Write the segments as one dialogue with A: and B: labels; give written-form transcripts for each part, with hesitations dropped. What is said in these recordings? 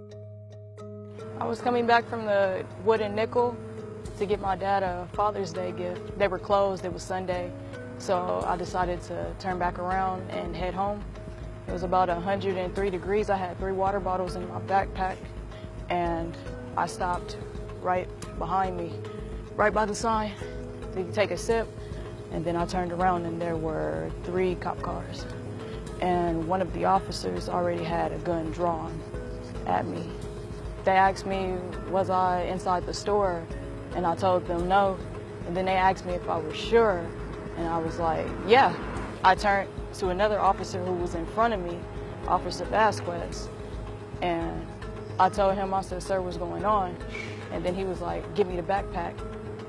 A: I was coming back from the Wood and Nickel to get my dad a Father's Day gift. They were closed, it was Sunday, so I decided to turn back around and head home. It was about 103 degrees. I had 3 water bottles in my backpack, and I stopped right behind me, right by the sign, to take a sip, and then I turned around and there were 3 cop cars. And one of the officers already had a gun drawn at me. They asked me, was I inside the store? And I told them no. And then they asked me if I was sure. And I was like, yeah. I turned to another officer who was in front of me, Officer Vasquez. And I told him, I said, sir, what's going on? And then he was like, give me the backpack.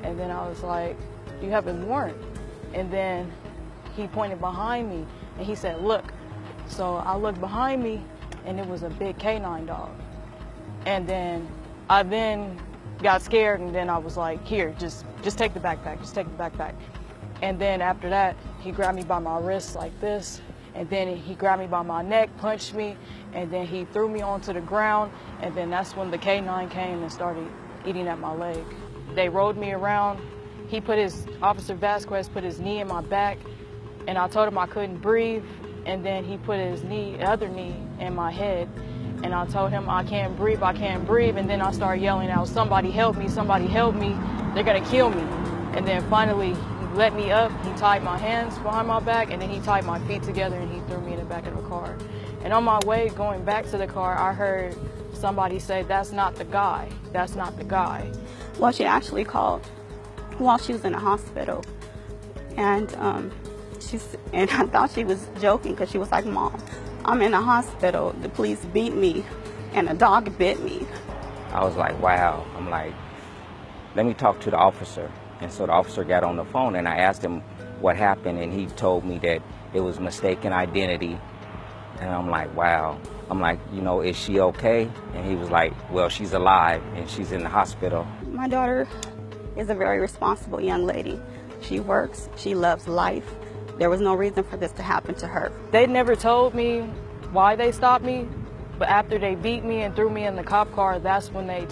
A: And then I was like, do you have a warrant? And then he pointed behind me and he said, look. So I looked behind me and it was a big canine dog. And then I got scared, and then I was like, here, just take the backpack, just take the backpack. And then after that, he grabbed me by my wrist like this, and then he grabbed me by my neck, punched me, and then he threw me onto the ground, and then that's when the K9 came and started eating at my leg. They rolled me around. Officer Vasquez put his knee in my back, and I told him I couldn't breathe, and then he put his other knee in my head. And I told him, I can't breathe, and then I started yelling out, somebody help me, they're gonna kill me. And then finally, he let me up, he tied my hands behind my back, and then he tied my feet together and he threw me in the back of the car. And on my way going back to the car, I heard somebody say, that's not the guy, that's not the guy.
B: Well, she actually called while she was in the hospital. And I thought she was joking because she was like, Mom, I'm in the hospital, the police beat me, and a dog bit me.
C: I was like, wow. I'm like, let me talk to the officer. And so the officer got on the phone, and I asked him what happened, and he told me that it was mistaken identity. And I'm like, wow. I'm like, is she okay? And he was like, well, she's alive, and she's in the hospital.
B: My daughter is a very responsible young lady. She works, she loves life. There was no reason for this to happen to her.
A: They never told me why they stopped me, but after they beat me and threw me in the cop car, that's when they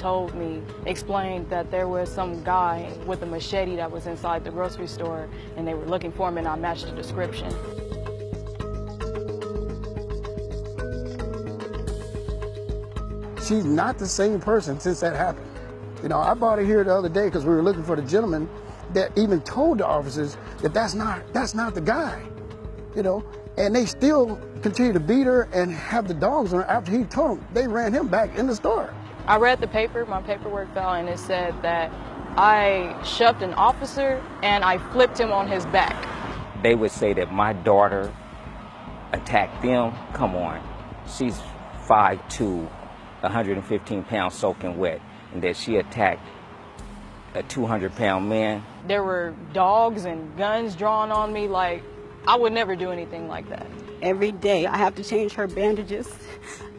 A: explained that there was some guy with a machete that was inside the grocery store, and they were looking for him, and I matched the description.
D: She's not the same person since that happened. I brought her here the other day because we were looking for the gentleman that even told the officers that that's not the guy, and they still continue to beat her and have the dogs on her after he told them. They ran him back in the store.
A: I read the paper, my paperwork fell, and it said that I shoved an officer and I flipped him on his back.
C: They would say that my daughter attacked them. Come on, she's 5'2", 115 pounds soaking wet, and that she attacked a 200-pound man.
A: There were dogs and guns drawn on me. Like, I would never do anything like that.
B: Every day I have to change her bandages,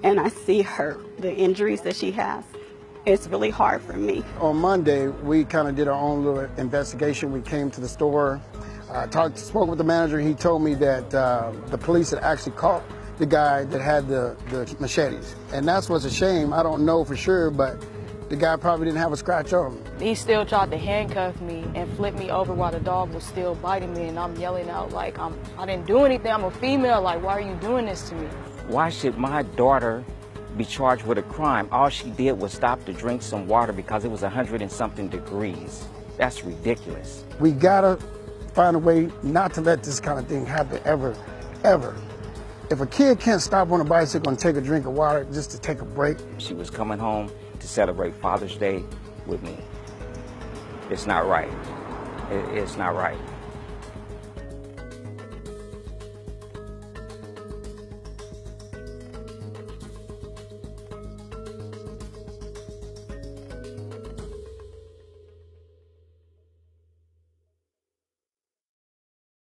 B: and I see the injuries that she has. It's really hard for me.
D: On Monday, we kind of did our own little investigation. We came to the store, spoke with the manager. He told me that the police had actually caught the guy that had the machetes. And that's what's a shame. I don't know for sure, but the guy probably didn't have a scratch on him.
A: He still tried to handcuff me and flip me over while the dog was still biting me, and I'm yelling out like, I didn't do anything, I'm a female, like, why are you doing this to me?
C: Why should my daughter be charged with a crime? All she did was stop to drink some water because it was 100 and something degrees. That's ridiculous.
D: We gotta find a way not to let this kind of thing happen ever, ever. If a kid can't stop on a bicycle and take a drink of water just to take a break.
C: She was coming home to celebrate Father's Day with me. It's not right. It's not right.